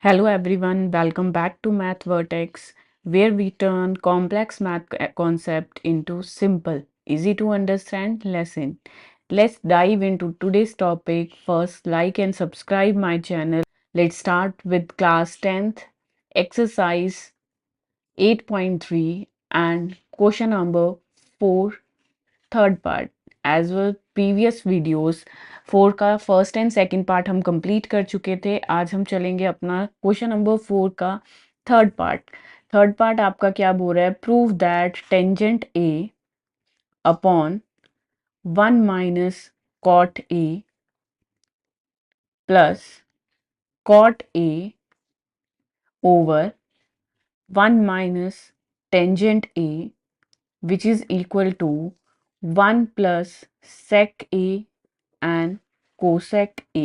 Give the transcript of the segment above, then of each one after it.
Hello everyone, welcome back to Math Vertex, where we turn complex math concept into simple, easy to understand lesson. Let's dive into today's topic. First, like and subscribe my channel. Let's start with class 10th, exercise 8.3 and question number 4, third part as well previous videos 4 का first and second part हम complete कर चुके थे। आज हम चलेंगे अपना question number 4 का थर्ड पार्ट। थर्ड पार्ट आपका क्या बोल रहा है? Prove that tangent A upon 1 minus cot A plus cot A over 1 minus tangent A which is equal to 1 plus sec A and cosec A।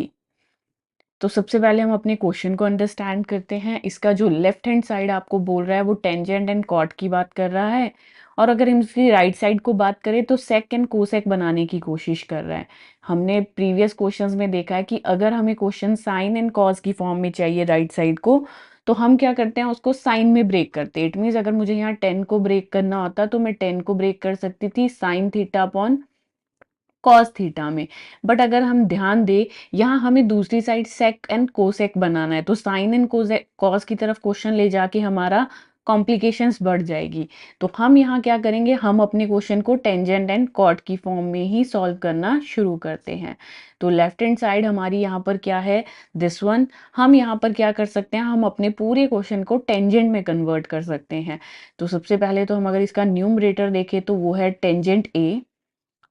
तो सबसे पहले हम अपने क्वेश्चन को अंडरस्टैंड करते हैं। इसका जो लेफ्ट हैंड साइड आपको बोल रहा है वो टेंजेंट एंड कॉट की बात कर रहा है, और अगर हम इसकी राइट साइड को बात करें तो सेक एंड कोसेक बनाने की कोशिश कर रहा है। हमने प्रीवियस क्वेश्चंस में देखा है कि अगर हमें क्वेश्चन साइन एंड कॉस की फॉर्म में चाहिए राइट साइड को, तो हम क्या करते हैं, उसको साइन में ब्रेक करते हैं। इट मीन्स अगर मुझे यहाँ 10 को ब्रेक करना होता तो मैं 10 को ब्रेक कर सकती थी sine theta upon cos theta में। बट अगर हम ध्यान दें, यहाँ हमें दूसरी साइड सेक एंड कोसेक बनाना है, तो साइन एंड कॉस की तरफ क्वेश्चन ले जाके हमारा कॉम्प्लिकेशंस बढ़ जाएगी। तो हम यहाँ क्या करेंगे, हम अपने क्वेश्चन को टेंजेंट एंड कॉट की फॉर्म में ही सॉल्व करना शुरू करते हैं। तो लेफ्ट हैंड साइड हमारी यहाँ पर क्या है, दिस वन। हम यहाँ पर क्या कर सकते हैं, हम अपने पूरे क्वेश्चन को टेंजेंट में कन्वर्ट कर सकते हैं। तो सबसे पहले तो हम अगर इसका न्यूमरेटर देखें तो वो है tangent A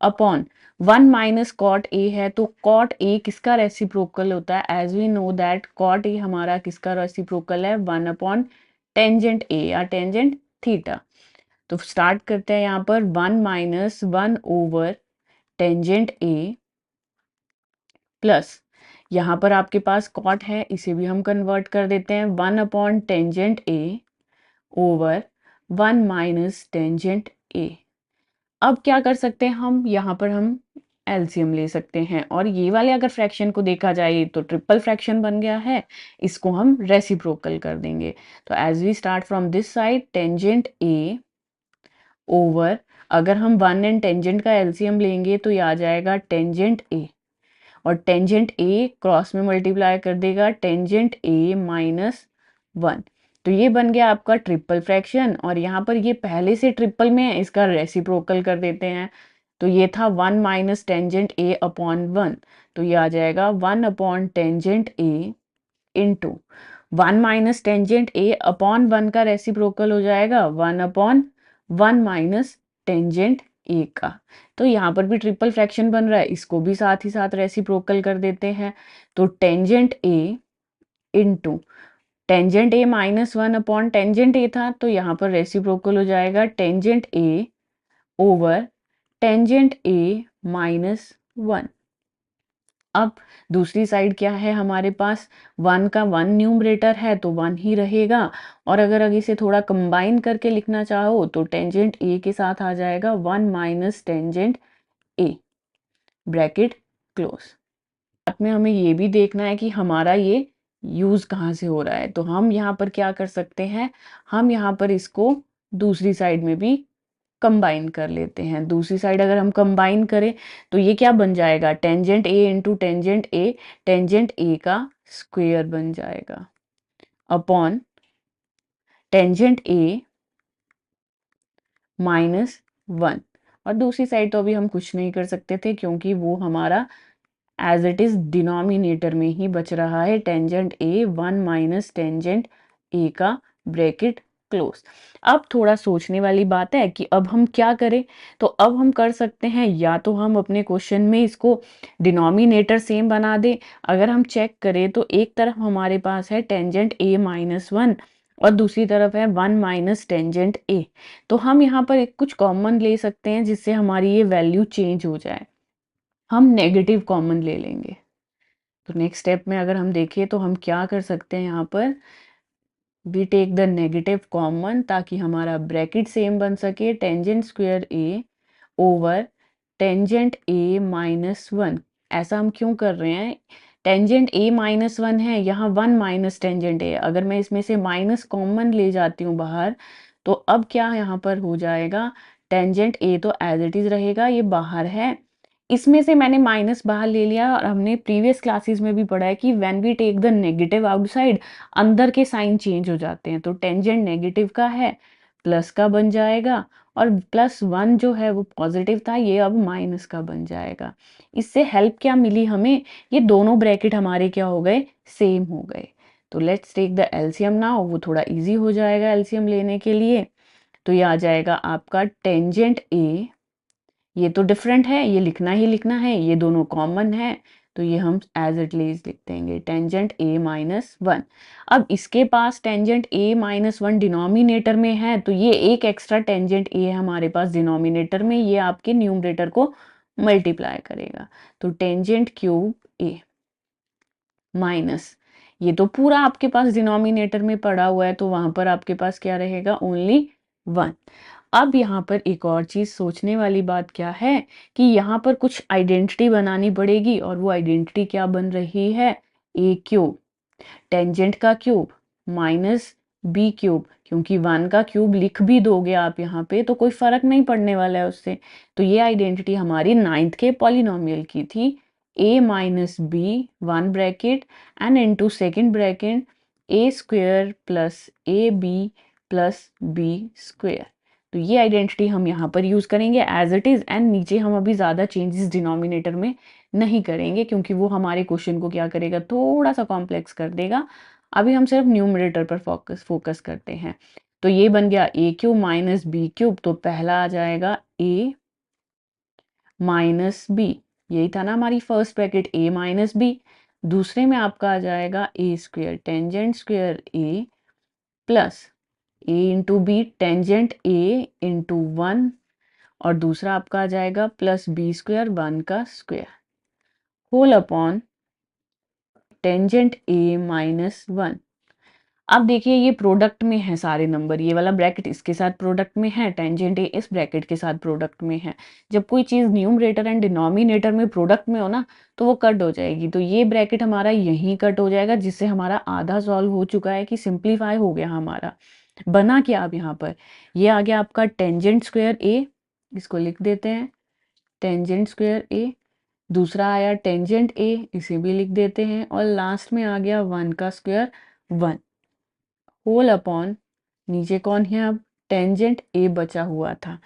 upon 1 minus cot A है, तो कॉट ए किसका रेसिप्रोकल होता है? As we know that cot A हमारा किसका रेसिप्रोकल है? 1 अपॉन टेंजेंट ए या टेंजेंट थीटा। तो स्टार्ट करते हैं यहाँ पर 1 माइनस 1 ओवर टेंजेंट ए प्लस यहाँ पर आपके पास कॉट है, इसे भी हम कन्वर्ट कर देते हैं 1 upon tangent A over 1 minus tangent ए। अब क्या कर सकते हैं, हम यहाँ पर हम एलसीएम ले सकते हैं, और ये वाले अगर फ्रैक्शन को देखा जाए तो ट्रिपल फ्रैक्शन बन गया है, इसको हम रेसिप्रोकल कर देंगे। तो as we start from this side tangent A over, अगर हम 1 एंड टेंजेंट का एलसीएम लेंगे तो ये आ जाएगा टेंजेंट ए, और टेंजेंट ए क्रॉस में मल्टीप्लाई कर देगा टेंजेंट ए माइनस 1। तो ये बन गया आपका ट्रिपल फ्रैक्शन, और यहाँ पर ये पहले से ट्रिपल में है, इसका रेसिप्रोकल कर देते हैं। तो ये था 1 माइनस टेंजेंट ए अपॉन 1, तो ये आ जाएगा 1 upon tangent A into 1 minus tangent A upon 1 का रेसिप्रोकल हो जाएगा 1 अपॉन 1 माइनस टेंजेंट ए का। तो यहाँ पर भी ट्रिपल फ्रैक्शन बन रहा है, इसको भी साथ ही साथ रेसिप्रोकल कर देते हैं। तो tangent A into tangent A minus 1 upon tangent ए था, तो यहाँ पर रेसिप्रोकल हो जाएगा tangent A over tangent A minus 1। अब दूसरी साइड क्या है हमारे पास, 1 का 1 न्यूमरेटर है तो 1 ही रहेगा, और अगर इसे थोड़ा कंबाइन करके लिखना चाहो तो टेंजेंट ए के साथ आ जाएगा 1 माइनस टेंजेंट ए, ब्रैकेट क्लोज। साथ में हमें ये भी देखना है कि हमारा ये यूज कहाँ से हो रहा है, तो हम यहाँ पर क्या कर सकते हैं, हम यहाँ पर इसको दूसरी साइड में भी कंबाइन कर लेते हैं। दूसरी साइड अगर हम कंबाइन करें तो ये क्या बन जाएगा, टेंजेंट ए इंटू टेंजेंट ए का स्क्वायर बन जाएगा अपॉन टेंजेंट ए माइनस 1। और दूसरी साइड तो अभी हम कुछ नहीं कर सकते थे, क्योंकि वो हमारा एज इट इज डिनोमिनेटर में ही बच रहा है, टेंजेंट ए 1 माइनस टेंजेंट ए का ब्रैकेट क्लोज। अब थोड़ा सोचने वाली बात है कि अब हम क्या करें, तो अब हम कर सकते हैं, या तो हम अपने क्वेश्चन में इसको डिनोमिनेटर सेम बना दें। अगर हम चेक करें तो एक तरफ हमारे पास है टेंजेंट ए माइनस 1, और दूसरी तरफ है 1 माइनस टेंजेंट ए। तो हम यहाँ पर एक कुछ कॉमन ले सकते हैं जिससे हमारी ये वैल्यू चेंज हो जाए। हम नेगेटिव कॉमन ले लेंगे। तो नेक्स्ट स्टेप में अगर हम देखें तो हम क्या कर सकते हैं, यहाँ पर we take the negative common ताकि हमारा ब्रैकेट सेम बन सके, tangent square A over tangent A minus 1। ऐसा हम क्यों कर रहे हैं, टेंजेंट ए -1 है, यहाँ 1 माइनस टेंजेंट ए। अगर मैं इसमें से माइनस कॉमन ले जाती हूँ बाहर, तो अब क्या यहाँ पर हो जाएगा, टेंजेंट ए तो एज इट इज रहेगा, ये बाहर है। इसमें से मैंने माइनस बाहर ले लिया, और हमने प्रीवियस क्लासेस में भी पढ़ा है कि when we take the negative outside, अंदर के साइन चेंज हो जाते हैं। तो टेंजेंट नेगेटिव का है, प्लस का बन जाएगा, और +1 जो है वो पॉजिटिव था, ये अब माइनस का बन जाएगा। इससे हेल्प क्या मिली हमें, ये दोनों ब्रैकेट हमारे क्या हो गए, सेम हो गए। तो let's take the LCM now, वो थोड़ा इजी हो जाएगा एलसीएम लेने के लिए। तो ये आ जाएगा आपका टेंजेंट ए, ये तो डिफरेंट है, ये लिखना ही लिखना है, ये दोनों कॉमन है, तो ये हम एज इट इज लिख देंगे, टेंजेंट ए -1। अब इसके पास टेंजेंट ए -1 डिनोमिनेटर में है, तो ये एक एक्स्ट्रा टेंजेंट ए हमारे पास डिनोमिनेटर में, ये आपके न्यूमरेटर को मल्टीप्लाई करेगा। तो टेंजेंट क्यूब ए माइनस, ये तो पूरा आपके पास डिनोमिनेटर में पड़ा हुआ है, तो वहां पर आपके पास क्या रहेगा, ओनली 1। अब यहाँ पर एक और चीज सोचने वाली बात क्या है, कि यहाँ पर कुछ आइडेंटिटी बनानी पड़ेगी, और वो आइडेंटिटी क्या बन रही है, ए क्यूब टेंजेंट का क्यूब माइनस बी क्यूब, क्योंकि 1 का क्यूब लिख भी दोगे आप यहाँ पे तो कोई फर्क नहीं पड़ने वाला है उससे। तो ये आइडेंटिटी हमारी 9th के पॉलिनोमियल की थी, a minus B 1 bracket and into second bracket a square plus A B plus B square. तो ये आइडेंटिटी हम यहाँ पर यूज करेंगे एज इट इज, एंड नीचे हम अभी ज्यादा चेंजेस डिनोमिनेटर में नहीं करेंगे, क्योंकि वो हमारे क्वेश्चन को क्या करेगा, थोड़ा सा कॉम्प्लेक्स कर देगा। अभी हम सिर्फ न्यूमरेटर पर फोकस करते हैं। तो ये बन गया ए क्यूब माइनस बी क्यूब, तो पहला आ जाएगा ए माइनस बी, यही था ना हमारी first bracket, A minus B. दूसरे में आपका आ जाएगा A square tangent square A plus A into B tangent A into 1, और दूसरा आपका आ जाएगा प्लस बी स्क्वायर 1 का square whole upon tangent A -1। अब देखिए ये प्रोडक्ट में है सारे नंबर, ये वाला ब्रैकेट इसके साथ प्रोडक्ट में है, टेंजेंट ए इस ब्रैकेट के साथ प्रोडक्ट में है। जब कोई चीज न्यूमरेटर एंड डिनोमिनेटर में प्रोडक्ट में हो ना, तो वो कट हो जाएगी। तो ये ब्रैकेट हमारा यहीं कट हो जाएगा, जिससे हमारा आधा सॉल्व हो चुका है, कि सिंप्लीफाई हो गया हमारा। बना क्या अब यहाँ पर, ये आ गया आपका टेंजेंट स्क्वायर ए, इसको लिख देते हैं टेंजेंट स्क्वायर ए। दूसरा आया टेंजेंट ए, इसे भी लिख देते हैं, और लास्ट में आ गया 1 का स्क्वायर 1 होल अपॉन, नीचे कौन है अब, टेंजेंट ए बचा हुआ था।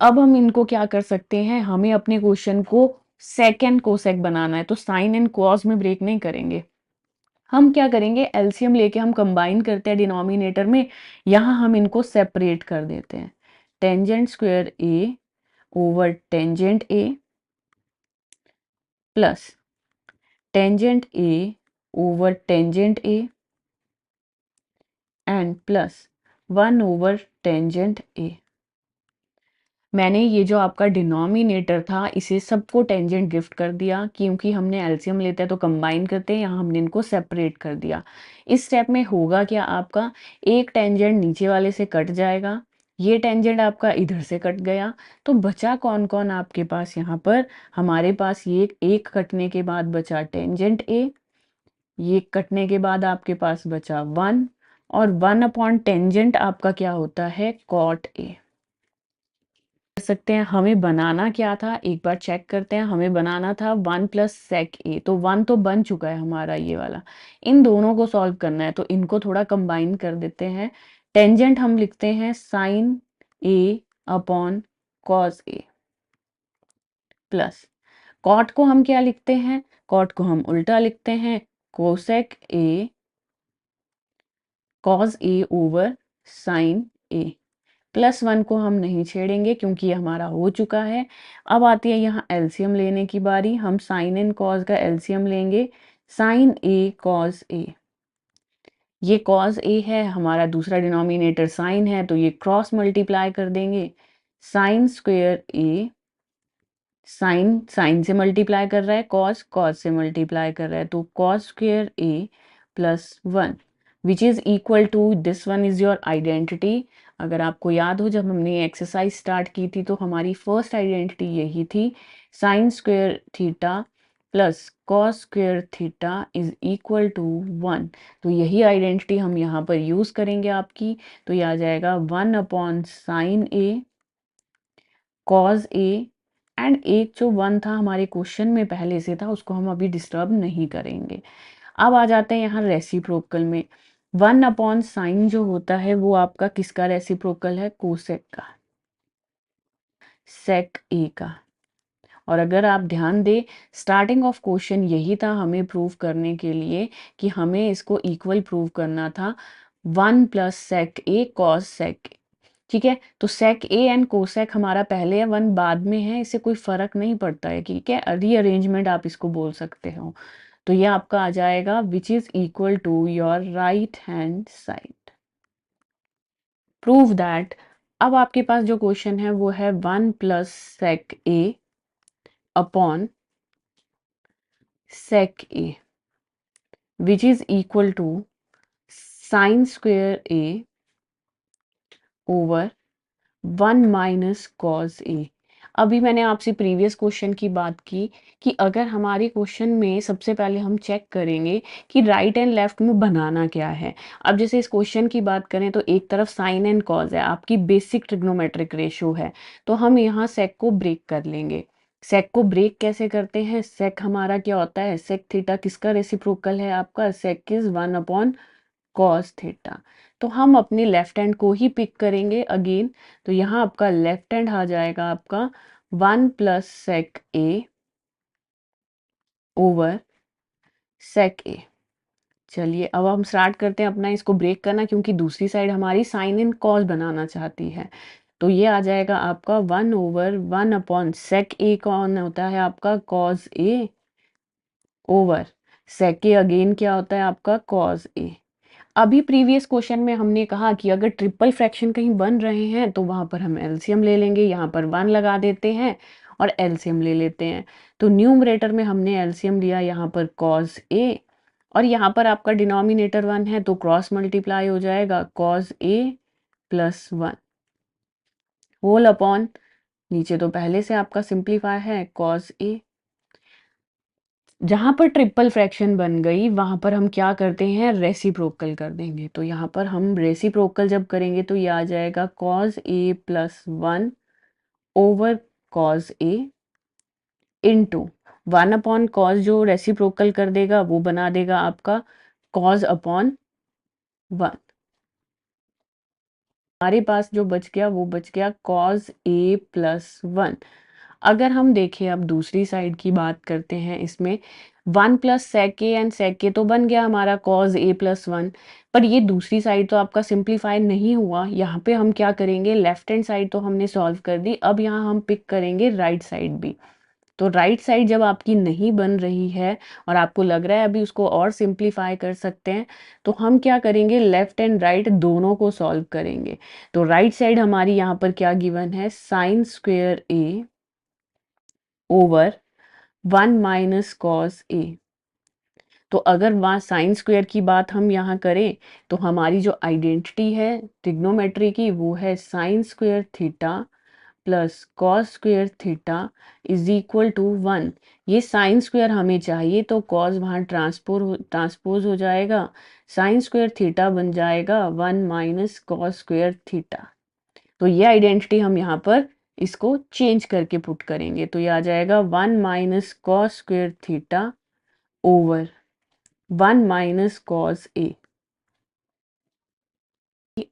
अब हम इनको क्या कर सकते हैं, हमें अपने क्वेश्चन को सेकेंड कोसेक बनाना है, तो साइन एंड कॉस में ब्रेक नहीं करेंगे। हम क्या करेंगे, एलसीएम लेके हम कंबाइन करते हैं डिनोमिनेटर में, यहाँ हम इनको सेपरेट कर देते हैं, tangent square A over tangent A plus tangent A over tangent A and plus 1 over tangent ए। मैंने ये जो आपका डिनोमिनेटर था, इसे सबको टेंजेंट गिफ्ट कर दिया, क्योंकि हमने एलसीएम लेते हैं तो कंबाइन करते हैं, यहाँ हमने इनको सेपरेट कर दिया। इस स्टेप में होगा क्या, आपका एक टेंजेंट नीचे वाले से कट जाएगा, ये टेंजेंट आपका इधर से कट गया, तो बचा कौन कौन आपके पास यहाँ पर, हमारे पास ये एक कटने के बाद बचा टेंजेंट ए, ये कटने के बाद आपके पास बचा 1, और 1 अपॉन टेंजेंट आपका क्या होता है, कॉट ए। कर सकते हैं, हमें बनाना क्या था, एक बार चेक करते हैं। हमें बनाना था 1 प्लस सेक ए, तो 1 तो बन चुका है हमारा ये वाला। इन दोनों को सॉल्व करना है, तो इनको थोड़ा कंबाइन कर देते हैं। टेंजेंट हम लिखते हैं sign A upon cos A plus cot को हम क्या लिखते हैं, कॉट को हम उल्टा लिखते हैं, cosec A cos A over sine A. +1 को हम नहीं छेड़ेंगे, क्योंकि ये हमारा हो चुका है। अब आती है यहाँ एलसीएम लेने की बारी, हम साइन एंड कॉस का एलसीएम लेंगे, साइन ए कॉस ए। ये कॉस ए है, हमारा दूसरा डिनोमिनेटर साइन है, तो ये क्रॉस मल्टीप्लाई कर देंगे, साइन स्क्वेयर ए, साइन साइन से मल्टीप्लाई कर रहा है, कॉस कॉस से मल्टीप्लाई कर रहा है, तो cos square A +1 which is equal to, this one is your identity. अगर आपको याद हो, जब हमने एक्सरसाइज स्टार्ट की थी, तो हमारी फर्स्ट आइडेंटिटी यही थी, sine square theta plus cos square theta is equal to 1। तो यही आइडेंटिटी हम यहाँ पर यूज करेंगे आपकी। तो ये आ जाएगा 1/sin A cause A, and एक जो 1 था हमारे क्वेश्चन में पहले से था उसको हम अभी डिस्टर्ब नहीं करेंगे। अब आ जाते हैं यहाँ रेसिप्रोकल में। 1/sin जो होता है वो आपका किसका रेसिप्रोकल है? कोसेक का, सेक ए का। और अगर आप ध्यान दें, स्टार्टिंग ऑफ क्वेश्चन यही था हमें प्रूव करने के लिए कि हमें इसको इक्वल प्रूव करना था 1 प्लस सेक ए कॉस सेक। ठीक है, तो सेक ए एंड कोसेक हमारा पहले है, 1 बाद में है, इससे कोई फर्क नहीं पड़ता है। ठीक है, रीअरेंजमेंट आप इसको बोल सकते हो। तो ये आपका आ जाएगा which is equal to your right hand side. Prove that. अब आपके पास जो क्वेश्चन है वो है 1 plus sec A upon sec A which is equal to sin square A over 1 minus cos A. अभी मैंने आपसे प्रीवियस क्वेश्चन की बात की कि अगर हमारे क्वेश्चन में सबसे पहले हम चेक करेंगे कि राइट एंड लेफ्ट में बनाना क्या है। अब जैसे इस क्वेश्चन की बात करें तो एक तरफ साइन एंड कॉज है, आपकी बेसिक ट्रिग्नोमेट्रिक रेशो है, तो हम यहाँ सेक को ब्रेक कर लेंगे। सेक को ब्रेक कैसे करते हैं? सेक हमारा क्या होता है? सेक थीटा किसका रेसिप्रोकल है? आपका सेक इज 1 कॉस थीटा। तो हम अपने लेफ्ट हैंड को ही पिक करेंगे अगेन। तो यहाँ आपका लेफ्ट हैंड आ जाएगा आपका 1 प्लस सेक ए ओवर सेक ए। चलिए अब हम स्टार्ट करते हैं अपना इसको ब्रेक करना, क्योंकि दूसरी साइड हमारी साइन इन कॉस बनाना चाहती है। तो ये आ जाएगा आपका 1/1 सेक ए कौन होता है? आपका cos A over sec A again क्या होता है? आपका कॉस ए। अभी प्रीवियस क्वेश्चन में हमने कहा कि अगर ट्रिपल फ्रैक्शन कहीं बन रहे हैं तो वहां पर हम एलसीएम ले लेंगे, यहाँ पर 1 लगा देते हैं और एलसीएम ले लेते हैं। तो न्यूमरेटर में हमने एलसीएम लिया यहाँ पर कॉस ए, और यहाँ पर आपका डिनोमिनेटर 1 है तो क्रॉस मल्टीप्लाई हो जाएगा cos A plus 1 whole upon, नीचे तो पहले से आपका सिंप्लीफाई है कॉस ए। जहां पर ट्रिपल फ्रैक्शन बन गई वहां पर हम क्या करते हैं? रेसिप्रोकल कर देंगे। तो यहाँ पर हम रेसिप्रोकल जब करेंगे तो ये आ जाएगा cos A plus 1 over cos A into 1/कॉस, जो रेसिप्रोकल कर देगा वो बना देगा आपका कॉस अपॉन 1। हमारे पास जो बच गया वो बच गया कॉस ए प्लस 1। अगर हम देखें अब दूसरी साइड की बात करते हैं, इसमें 1 प्लस सेक ए एंड सेक ए तो बन गया हमारा कॉज ए प्लस 1, पर ये दूसरी साइड तो आपका सिंप्लीफाई नहीं हुआ। यहाँ पे हम क्या करेंगे? लेफ्ट हैंड साइड तो हमने सॉल्व कर दी, अब यहाँ हम पिक करेंगे राइट साइड भी। तो राइट साइड जब आपकी नहीं बन रही है और आपको लग रहा है अभी उसको और सिंप्लीफाई कर सकते हैं, तो हम क्या करेंगे? लेफ्ट एंड राइट दोनों को सॉल्व करेंगे। तो राइट साइड हमारी यहाँ पर क्या गिवन है? साइन स्क्वेयर ए ओवर 1 माइनस कॉस ए। तो अगर वहाँ साइन स्क्वायर की बात हम यहाँ करें तो हमारी जो आइडेंटिटी है ट्रिग्नोमेट्री की वो है sine square theta plus cos square theta is equal to 1। ये साइन स्क्वायर हमें चाहिए तो कॉस वहाँ ट्रांसपोज हो जाएगा, साइन स्क्वायर थीटा बन जाएगा 1 माइनस कॉस स्क्वायर थीटा। तो ये आइडेंटिटी हम यहाँ पर इसको चेंज करके पुट करेंगे। तो ये आ जाएगा 1 minus cos square theta over 1 minus cos A.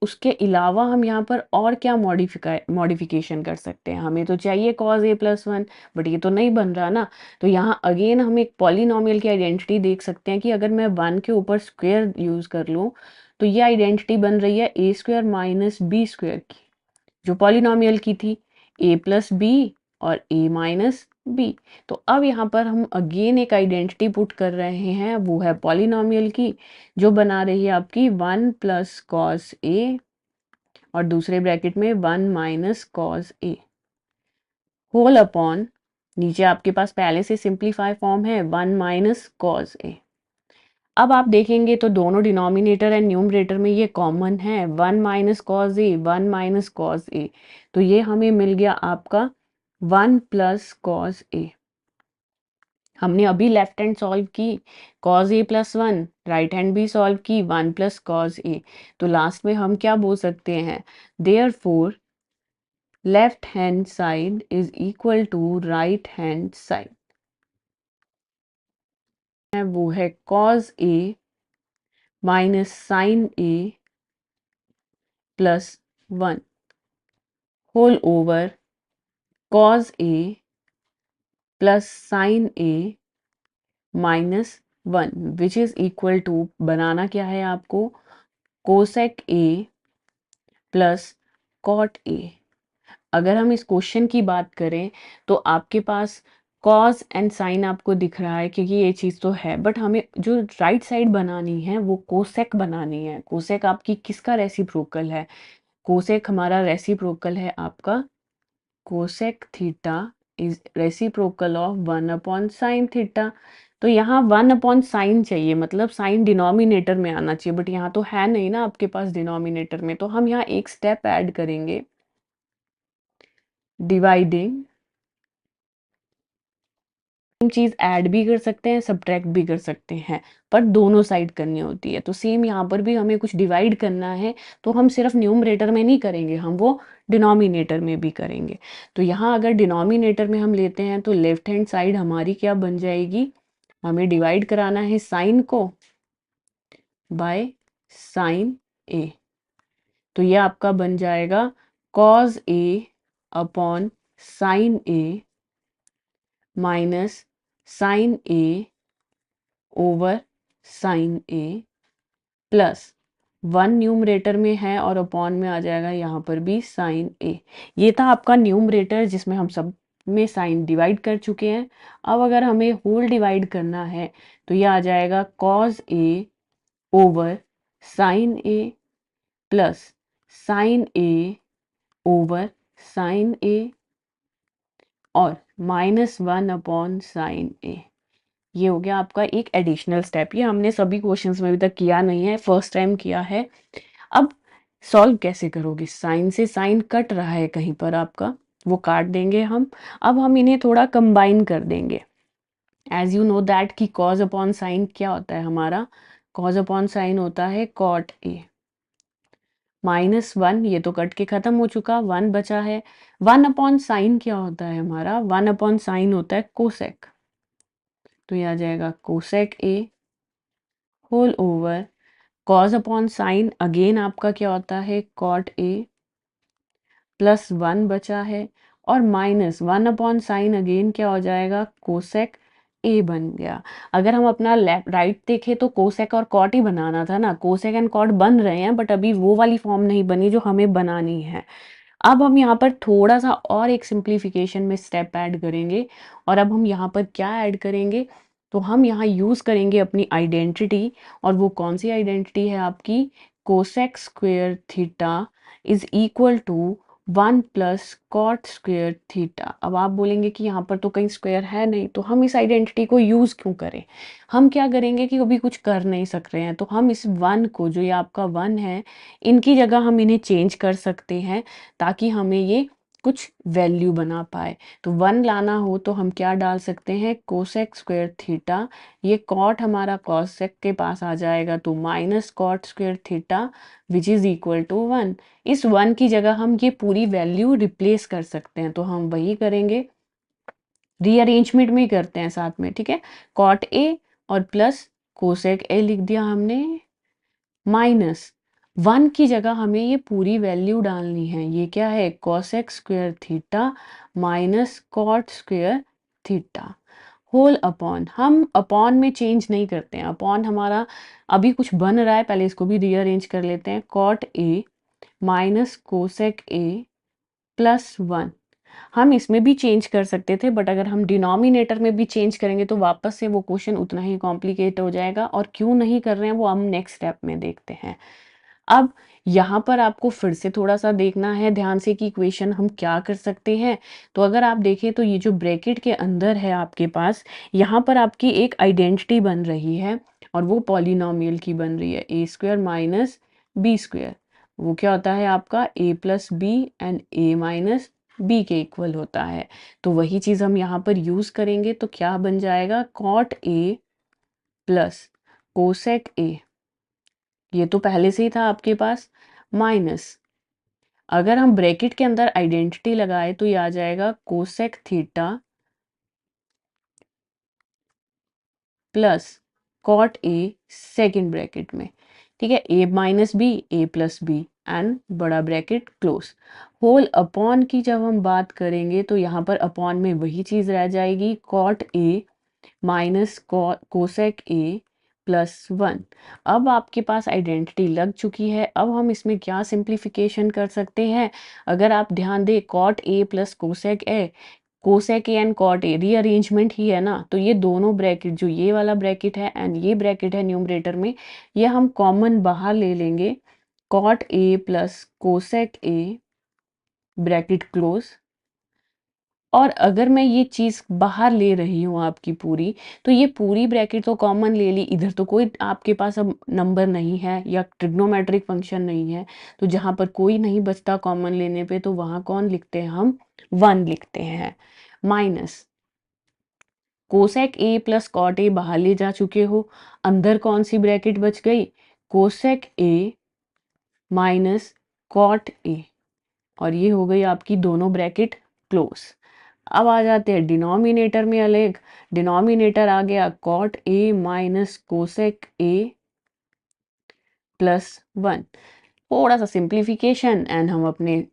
उसके अलावा हम यहाँ पर और क्या मॉडिफिकेशन कर सकते हैं? हमें तो चाहिए कॉस ए प्लस 1, बट ये तो नहीं बन रहा ना। तो यहाँ अगेन हम एक पॉलिनोमियल की आइडेंटिटी देख सकते हैं कि अगर मैं 1 के ऊपर स्क्वायर यूज कर लूँ तो ये आइडेंटिटी बन रही है A square minus B square की, जो पॉलिनोमियल की थी a प्लस बी और a माइनस बी। तो अब यहाँ पर हम अगेन एक आइडेंटिटी पुट कर रहे हैं, वो है पॉलिनोमियल की, जो बना रही है आपकी 1 प्लस कॉस ए और दूसरे ब्रैकेट में 1 माइनस कॉस ए होल अपॉन, नीचे आपके पास पहले से सिंप्लीफाई फॉर्म है 1 माइनस कॉस ए। अब आप देखेंगे तो दोनों डिनोमिनेटर एंड न्यूमरेटर में ये कॉमन है, 1 माइनस कॉस ए 1 माइनस कॉस ए। तो ये हमें मिल गया आपका 1 प्लस कॉस ए। हमने अभी लेफ्ट हैंड सॉल्व की, cos a plus 1, right hand भी सॉल्व की 1 प्लस cos a। तो लास्ट में हम क्या बोल सकते हैं, therefore left hand side is equal to right hand side, वो है cos a minus sine a plus 1 whole over cos a plus sine a minus 1 which is equal to, बनाना क्या है आपको, cosec a plus cot a। अगर हम इस question की बात करें तो आपके पास कॉस एंड साइन आपको दिख रहा है क्योंकि ये चीज़ तो है, बट हमें जो राइट साइड बनानी है वो कोसेक बनानी है। कोसेक आपकी किसका रेसिप्रोकल है, कोसेक हमारा रेसिप्रोकल है आपका cosec theta is reciprocal of 1 upon sine theta. तो यहाँ 1 अपॉन साइन चाहिए, मतलब साइन डिनोमिनेटर में आना चाहिए, बट यहाँ तो है नहीं ना आपके पास डिनोमिनेटर में, तो हम यहाँ एक स्टेप ऐड करेंगे, डिवाइडिंग। सेम चीज़ ऐड भी कर सकते हैं, सब्ट्रैक्ट भी कर सकते हैं, पर दोनों साइड करनी होती है। तो सेम यहाँ पर भी हमें कुछ डिवाइड करना है, तो हम सिर्फ न्यूमरेटर में नहीं करेंगे, हम वो डिनोमिनेटर में भी करेंगे। तो यहाँ अगर डिनोमिनेटर में हम लेते हैं तो लेफ्ट हैंड साइड हमारी क्या बन जाएगी, हमें डिवाइड कराना है साइन को बाय साइन ए। तो ये आपका बन जाएगा कॉज ए अपॉन साइन ए माइनस साइन ए ओवर साइन ए प्लस 1 न्यूमरेटर में है और अपॉन में आ जाएगा यहाँ पर भी साइन ए। ये था आपका न्यूमरेटर जिसमें हम सब में साइन डिवाइड कर चुके हैं। अब अगर हमें होल डिवाइड करना है तो ये आ जाएगा कॉज ए ओवर साइन ए प्लस साइन ए ओवर साइन ए और माइनस 1 अपॉन साइन ए। ये हो गया आपका एक एडिशनल स्टेप, ये हमने सभी क्वेश्चंस में अभी तक किया नहीं है, फर्स्ट टाइम किया है। अब सॉल्व कैसे करोगे, साइन से साइन कट रहा है कहीं पर आपका, वो काट देंगे हम। अब हम इन्हें थोड़ा कंबाइन कर देंगे। एज यू नो दैट कि कॉज अपॉन साइन क्या होता है हमारा, कॉज अपॉन साइन होता है कॉट ए माइनस 1, ये तो कट के खत्म हो चुका, 1 बचा है। 1 अपॉन साइन क्या होता है हमारा, 1 अपॉन साइन होता है कोसेक, तो ये आ जाएगा cosec A whole over cos upon sine again आपका क्या होता है कॉट ए प्लस 1 बचा है और माइनस 1 अपॉन साइन अगेन क्या हो जाएगा कोसेक ए बन गया। अगर हम अपना लेफ्ट राइट देखें तो कोसेक और कॉट ही बनाना था ना, कोसेक एंड कॉट बन रहे हैं बट अभी वो वाली फॉर्म नहीं बनी जो हमें बनानी है। अब हम यहाँ पर थोड़ा सा और एक सिंप्लीफिकेशन में स्टेप ऐड करेंगे, और अब हम यहाँ पर क्या ऐड करेंगे, तो हम यहाँ यूज़ करेंगे अपनी आइडेंटिटी। और वो कौन सी आइडेंटिटी है आपकी, cosec square theta is equal to 1 plus cot square theta. अब आप बोलेंगे कि यहाँ पर तो कहीं स्क्वेयर है नहीं, तो हम इस आइडेंटिटी को यूज़ क्यों करें। हम क्या करेंगे कि अभी कुछ कर नहीं सक रहे हैं, तो हम इस 1 को, जो ये आपका 1 है, इनकी जगह हम इन्हें चेंज कर सकते हैं ताकि हमें ये कुछ वैल्यू बना पाए। तो 1 लाना हो तो हम क्या डाल सकते हैं, कोसेक स्क्वेयर थीटा, ये कॉट हमारा कोसेक के पास आ जाएगा तो minus cot square theta which is equal to 1। इस 1 की जगह हम ये पूरी वैल्यू रिप्लेस कर सकते हैं, तो हम वही करेंगे, रीअरेंजमेंट में ही करते हैं साथ में, ठीक है। कॉट ए और प्लस कोसेक ए लिख दिया हमने, माइनस 1 की जगह हमें ये पूरी वैल्यू डालनी है, ये क्या है cosec square theta minus cot square theta whole upon. हम अपॉन में चेंज नहीं करते हैं, अपॉन हमारा अभी कुछ बन रहा है, पहले इसको भी रीअरेंज कर लेते हैं, cot A minus cosec A plus 1। हम इसमें भी चेंज कर सकते थे, बट अगर हम डिनोमिनेटर में भी चेंज करेंगे तो वापस से वो क्वेश्चन उतना ही कॉम्प्लिकेट हो जाएगा, और क्यों नहीं कर रहे हैं वो हम नेक्स्ट स्टेप में देखते हैं। अब यहाँ पर आपको फिर से थोड़ा सा देखना है ध्यान से कि इक्वेशन हम क्या कर सकते हैं। तो अगर आप देखें तो ये जो ब्रैकेट के अंदर है आपके पास, यहाँ पर आपकी एक आइडेंटिटी बन रही है, और वो पॉलिनोमियल की बन रही है, A square minus B square. वो क्या होता है आपका A plus B and A minus B के इक्वल होता है। तो वही चीज़ हम यहाँ पर यूज़ करेंगे, तो क्या बन जाएगा, cot A plus cosec A, ये तो पहले से ही था आपके पास, माइनस, अगर हम ब्रैकेट के अंदर आइडेंटिटी लगाए तो ये आ जाएगा cosec theta plus cot A second bracket में, ठीक है, A minus B, A plus B and बड़ा ब्रैकेट क्लोज। होल अपॉन की जब हम बात करेंगे तो यहाँ पर अपॉन में वही चीज़ रह जाएगी, cot A minus cosec A plus 1। अब आपके पास आइडेंटिटी लग चुकी है। अब हम इसमें क्या सिंप्लीफिकेशन कर सकते हैं, अगर आप ध्यान दें, cot A plus cosec A and cot A rearrangement ही है ना, तो ये दोनों ब्रैकेट, जो ये वाला ब्रैकेट है एंड ये ब्रैकेट है न्यूमरेटर में, ये हम कॉमन बाहर ले लेंगे, cot A plus cosec A bracket close. और अगर मैं ये चीज़ बाहर ले रही हूँ आपकी पूरी, तो ये पूरी ब्रैकेट तो कॉमन ले ली, इधर तो कोई आपके पास अब नंबर नहीं है या ट्रिग्नोमेट्रिक फंक्शन नहीं है, तो जहाँ पर कोई नहीं बचता कॉमन लेने पे, तो वहाँ कौन लिखते हैं हम, 1 लिखते हैं, minus cosec A plus cot A बाहर ले जा चुके हो, अंदर कौन सी ब्रैकेट बच गई, cosec A minus cot A, और ये हो गई आपकी दोनों ब्रैकेट क्लोज। अब आ जाते हैं डिनोमिनेटर में, अलग डिनोमिनेटर आ गया cot A minus cosec A plus 1। थोड़ा सा सिंप्लीफिकेशन एंड हम अपने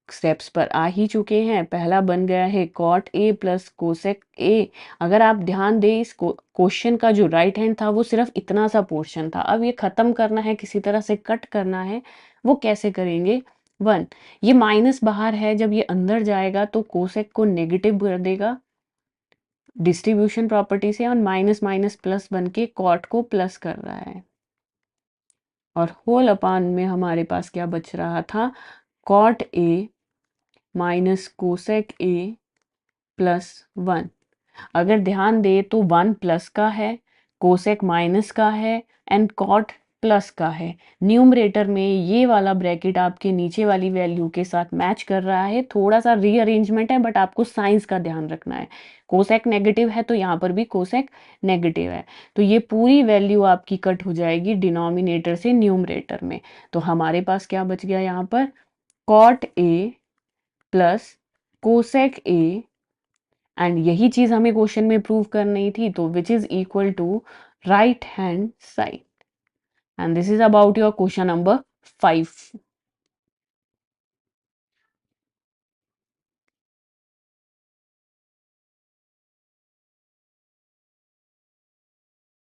स्टेप्स पर आ ही चुके हैं। पहला बन गया है cot A plus cosec A. अगर आप ध्यान दें, इस क्वेश्चन का जो राइट हैंड था वो सिर्फ इतना सा पोर्शन था, अब ये खत्म करना है, किसी तरह से कट करना है, वो कैसे करेंगे, 1, ये माइनस बाहर है, जब ये अंदर जाएगा तो कोसेक को नेगेटिव कर देगा डिस्ट्रीब्यूशन प्रॉपर्टी से, और माइनस माइनस प्लस बन के कॉट को प्लस कर रहा है, और होल अपान में हमारे पास क्या बच रहा था, cot A minus cosec A plus 1। अगर ध्यान दे तो 1 प्लस का है, कोसेक माइनस का है एंड कॉट प्लस का है। न्यूमरेटर में ये वाला ब्रैकेट आपके नीचे वाली वैल्यू के साथ मैच कर रहा है, थोड़ा सा रीअरेंजमेंट है, बट आपको साइंस का ध्यान रखना है, कोसेक नेगेटिव है तो यहाँ पर भी कोसेक नेगेटिव है, तो ये पूरी वैल्यू आपकी कट हो जाएगी डिनोमिनेटर से न्यूमरेटर में। तो हमारे पास क्या बच गया यहाँ पर, cot A plus cosec A, and यही चीज हमें क्वेश्चन में प्रूव करनी थी, तो which is equal to right hand side, and this is about your question number 5।